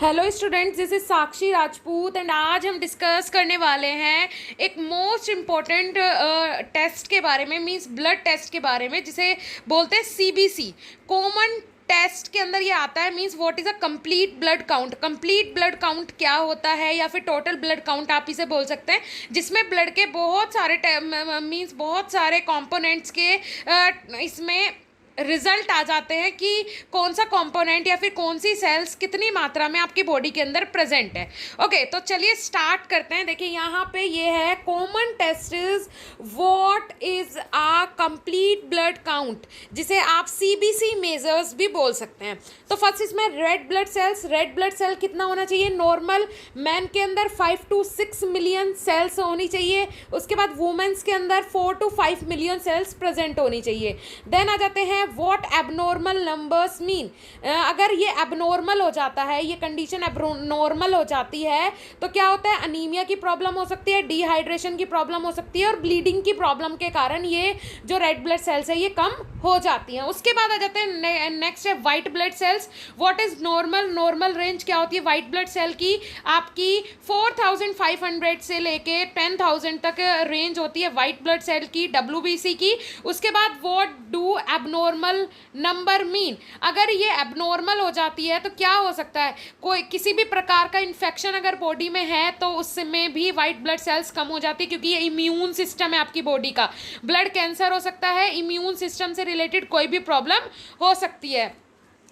Hello students, this is Sakshi Rajput and आज हम discuss करने वाले हैं एक मोस्ट इम्पॉर्टेंट टेस्ट के बारे में, मींस ब्लड टेस्ट के बारे में, जिसे बोलते हैं सीबीसी। कॉमन टेस्ट के अंदर ये आता है, means what is a complete blood count. Complete blood count क्या होता है, या फिर टोटल ब्लड काउंट आप इसे बोल सकते हैं, जिसमें ब्लड के बहुत सारे मींस बहुत सारे कंपोनेंट्स के इसमें रिजल्ट आ जाते हैं कि कौन सा कंपोनेंट या फिर कौन सी सेल्स कितनी मात्रा में आपकी बॉडी के अंदर प्रेजेंट है। ओके, तो चलिए स्टार्ट करते हैं। देखिए यहाँ पे ये है common test is what is a complete blood count, जिसे आप सीबीसी मेजर्स भी बोल सकते हैं। तो फर्स्ट इसमें red blood cells. Red blood cell कितना होना चाहिए? नॉर्मल मैन के अंदर 5 to 6 मिलियन सेल्स होनी चाहिए। उसके बाद वुमेन्स के अंदर 4 to 5 मिलियन सेल्स प्रेजेंट होनी चाहिए। देन आ जाते हैं व्हाट एबनॉर्मल नंबर्स मीन। अगर ये एबनॉर्मल हो जाता है, ये कंडीशन एबनॉर्मल हो जाती है, तो क्या होता है? अनीमिया की प्रॉब्लम हो सकती है, डिहाइड्रेशन की प्रॉब्लम हो सकती है, और ब्लीडिंग की प्रॉब्लम के कारण ये जो रेड ब्लड सेल्स है ये कम हो जाती हैं। उसके बाद आ जाते हैं नेक्स्ट है white blood cells. What is normal? Normal range क्या होती है वाइट ब्लड सेल की? आपकी 4500 से लेके 10,000 तक रेंज होती है वाइट ब्लड सेल की, WBC की। उसके बाद what do abnormal number mean? अगर ये एबनॉर्मल हो जाती है तो क्या हो सकता है? कोई किसी भी प्रकार का इन्फेक्शन अगर बॉडी में है तो उसमें भी वाइट ब्लड सेल्स कम हो जाती है, क्योंकि ये इम्यून सिस्टम है आपकी बॉडी का। ब्लड कैंसर हो सकता है, इम्यून सिस्टम से रिलेटेड कोई भी प्रॉब्लम हो सकती है।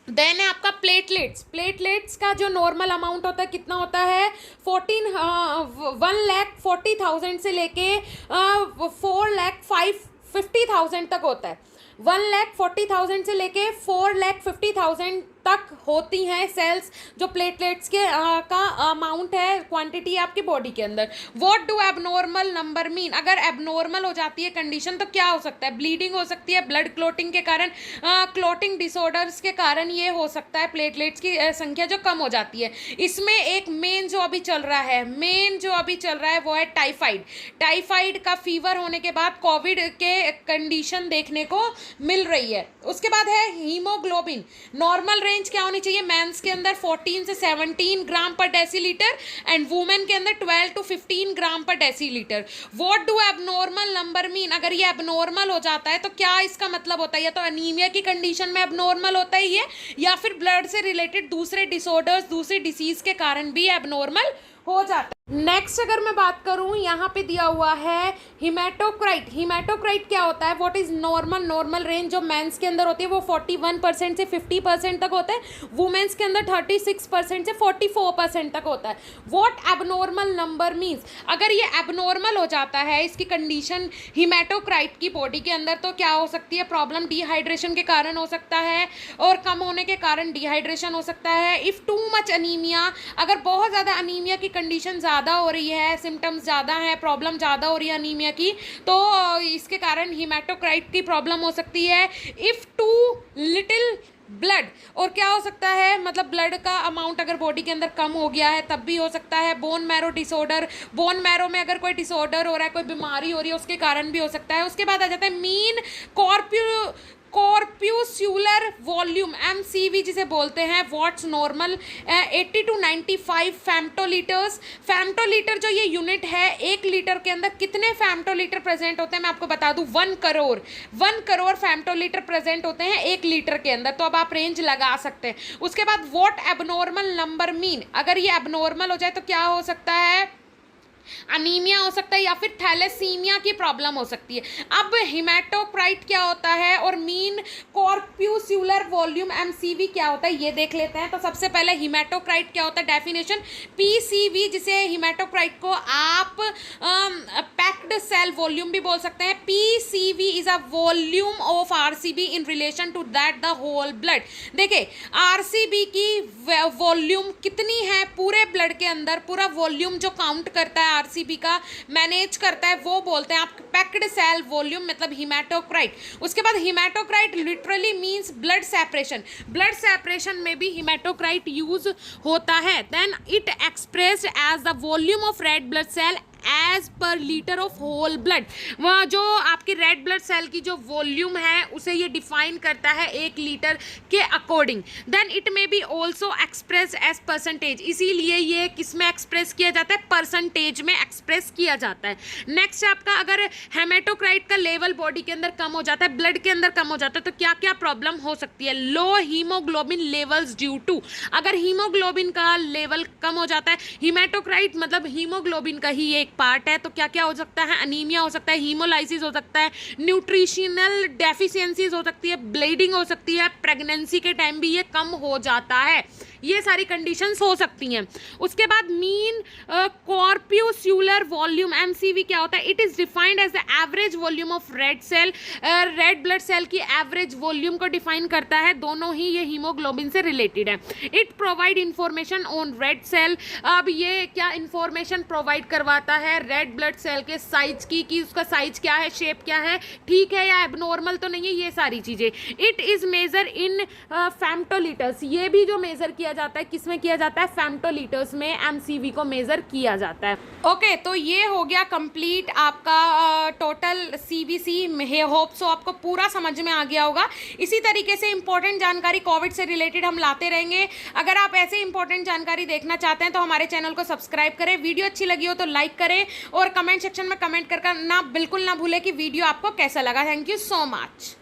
देन है आपका प्लेटलेट्स। प्लेटलेट्स का जो नॉर्मल अमाउंट होता है कितना होता है? 1,40,000 से लेके 4,50,000 तक होता है। 1,40,000 से लेके 4,50,000 तक होती हैं सेल्स, जो प्लेटलेट्स के का अमाउंट है, क्वांटिटी है आपकी बॉडी के अंदर। What do abnormal number mean? अगर एबनॉर्मल हो जाती है कंडीशन तो क्या हो सकता है? ब्लीडिंग हो सकती है, ब्लड क्लोटिंग के कारण, क्लोटिंग डिसऑर्डर्स के कारण ये हो सकता है प्लेटलेट्स की संख्या जो कम हो जाती है। इसमें एक मेन जो अभी चल रहा है वो है टाइफाइड। टाइफाइड का फीवर होने के बाद कोविड के कंडीशन देखने को मिल रही है। उसके बाद है हीमोग्लोबिन। नॉर्मल रेंज क्या होनी चाहिए? मेंस के अंदर 14 से 17 ग्राम पर डेसीलीटर एंड वुमेन के अंदर 12 to 15 ग्राम पर decilitre. What do abnormal number mean? अगर ये एबनॉर्मल हो जाता है तो क्या इसका मतलब होता है? या तो अनीमिया की कंडीशन में एबनॉर्मल होता है ये, या फिर ब्लड से रिलेटेड दूसरे डिसऑर्डर्स, दूसरी डिसीज के कारण भी एबनॉर्मल हो जाता है। नेक्स्ट अगर मैं बात करूं, यहाँ पे दिया हुआ है हिमेटोक्राइट। हिमेटोक्राइट क्या होता है? What is normal? Normal range जो मेंस के अंदर होती है वो 41% से 50% तक होता है, वुमेन्स के अंदर 36% से 44% तक होता है। What abnormal number means? अगर ये एबनॉर्मल हो जाता है, इसकी कंडीशन हिमेटोक्राइट की बॉडी के अंदर, तो क्या हो सकती है प्रॉब्लम? डिहाइड्रेशन के कारण हो सकता है, और कम होने के कारण डिहाइड्रेशन हो सकता है। इफ़ टू मच अनीमिया, अगर बहुत ज़्यादा अनीमिया की कंडीशन ज़्यादा हो रही है, सिम्टम्स ज़्यादा है, प्रॉब्लम ज़्यादा हो रही है अनीमिया की, तो इसके कारण हिमेटोक्राइट की प्रॉब्लम हो सकती है। इफ़ टू लिटिल ब्लड, और क्या हो सकता है? मतलब ब्लड का अमाउंट अगर बॉडी के अंदर कम हो गया है तब भी हो सकता है। Bone marrow disorder, bone marrow में अगर कोई डिसऑर्डर हो रहा है, कोई बीमारी हो रही है, उसके कारण भी हो सकता है। उसके बाद आ जाता है मीन कॉर्प्यूस्कुलर वॉल्यूम, MCV जिसे बोलते हैं। What's normal? 80 to 95 फेम्टोलीटर्स। फेम्टोलीटर जो ये यूनिट है, 1 लीटर के अंदर कितने फेम्टोलीटर प्रेजेंट होते हैं मैं आपको बता दूं, 1 करोड़ फेम्टोलीटर प्रेजेंट होते हैं 1 लीटर के अंदर। तो अब आप रेंज लगा सकते हैं। उसके बाद व्हाट एबनॉर्मल नंबर मीन? अगर ये एबनॉर्मल हो जाए तो क्या हो सकता है? अनीमिया हो सकता है, या फिर थैलेसीमिया की प्रॉब्लम हो सकती है। अब हिमेटोक्राइट क्या होता है और मीन कॉर्प्यूस्कुलर वॉल्यूम MCV क्या होता है ये देख लेते हैं। तो सबसे पहले हिमेटोक्राइट क्या होता है, डेफिनेशन PCV, जिसे हिमेटोक्राइट को आप पैक्ड सेल वॉल्यूम भी बोल सकते हैं। PCV is a volume of RCB in relation to that the whole blood. देखिए RCB की वॉल्यूम कितनी है पूरे ब्लड के अंदर, पूरा वॉल्यूम जो काउंट करता है RCB का, मैनेज करता है, वो बोलते हैं आप पैक्ड सेल वॉल्यूम, मतलब हिमेटोक्राइट। उसके बाद haematocrit literally means blood separation. Blood separation में भी हिमेटोक्राइट यूज होता है। Then it expressed as the volume of red blood cell as per litre of whole blood. वह जो आपकी रेड ब्लड सेल की जो वॉल्यूम है उसे ये डिफाइन करता है 1 लीटर के according. Then it may be also express as percentage, इसीलिए ये किस में एक्सप्रेस किया जाता है, परसेंटेज में एक्सप्रेस किया जाता है। नेक्स्ट आपका अगर हेमेटोक्राइट का लेवल बॉडी के अंदर कम हो जाता है, ब्लड के अंदर कम हो जाता है, तो क्या क्या प्रॉब्लम हो सकती है। लो हीमोग्लोबिन लेवल्स ड्यू टू, अगर हीमोग्लोबिन का लेवल कम हो जाता है, हीमेटोक्राइट मतलब हीमोग्लोबिन का ही एक पार्ट है, तो क्या क्या हो सकता है, अनीमिया हो सकता है, हीमोलाइसिस हो सकता है, न्यूट्रिशनल डेफिशिएंसीज हो सकती है, ब्लीडिंग हो सकती है, प्रेगनेंसी के टाइम भी ये कम हो जाता है। ये सारी कंडीशंस हो सकती हैं। उसके बाद मीन कॉर्प्यूस्यूलर वॉल्यूम, एमसीवी क्या होता है, it is defined as the average volume of red cell, red blood cell की एवरेज वॉल्यूम को डिफाइन करता है, दोनों ही ये हीमोग्लोबिन से रिलेटेड है। It provide information on red cell, अब ये क्या इंफॉर्मेशन प्रोवाइड करवाता है रेड ब्लड सेल के साइज की, कि उसका साइज क्या है, शेप क्या है, ठीक है या एबनॉर्मल तो नहीं है, ये सारी चीजें। इट इज मेजर इन फेम्टोलीटर्स, ये भी जो मेजर किया जाता है किसमें किया जाता है, फेम्टोलीटर्स में एमसीवी को मेजर किया जाता है। ओके तो ये हो गया कंप्लीट आपका टोटल सीबीसी। होप सो आपको पूरा समझ में आ गया होगा। इसी तरीके से इंपॉर्टेंट जानकारी कोविड से रिलेटेड हम लाते रहेंगे। अगर आप ऐसे इंपॉर्टेंट जानकारी देखना चाहते हैं तो हमारे चैनल को सब्सक्राइब करें, वीडियो अच्छी लगी हो तो लाइक करें और कमेंट सेक्शन में कमेंट करना बिल्कुल ना भूलें कि वीडियो आपको कैसा लगा। Thank you so much.